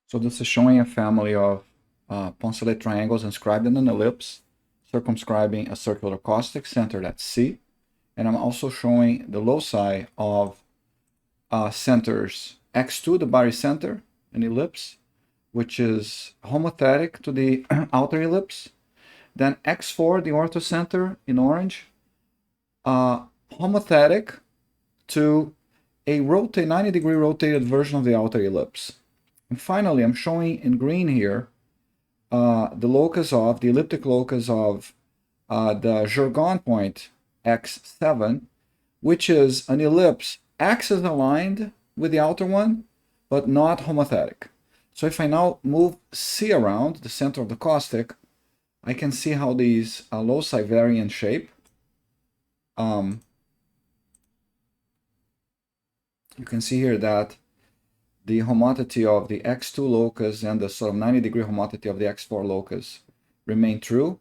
So this is showing a family of Poncelet triangles inscribed in an ellipse, circumscribing a circular caustic centered at C. And I'm also showing the loci of centers x2, the barycenter, an ellipse, which is homothetic to the outer ellipse. Then x4, the orthocenter in orange, homothetic to a 90-degree rotated version of the outer ellipse. And finally, I'm showing in green here the locus of, the elliptic locus of the Gergonne point x7, which is an ellipse axis aligned with the outer one, but not homothetic. So if I now move C around, the center of the caustic, I can see how these loci vary in shape. You can see here that the homotheity of the x2 locus and the sort of 90-degree homotheity of the x4 locus remain true,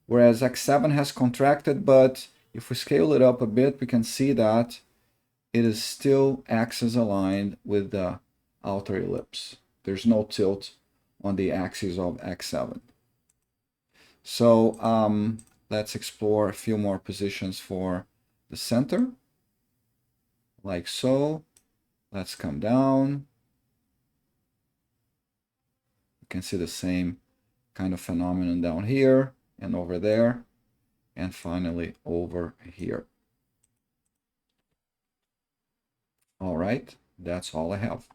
whereas x7 has contracted, but if we scale it up a bit, we can see that it is still axis aligned with the outer ellipse. There's no tilt on the axis of x7. So let's explore a few more positions for the center, like so. Let's come down. You can see the same kind of phenomenon down here and over there, and finally over here. All right, that's all I have.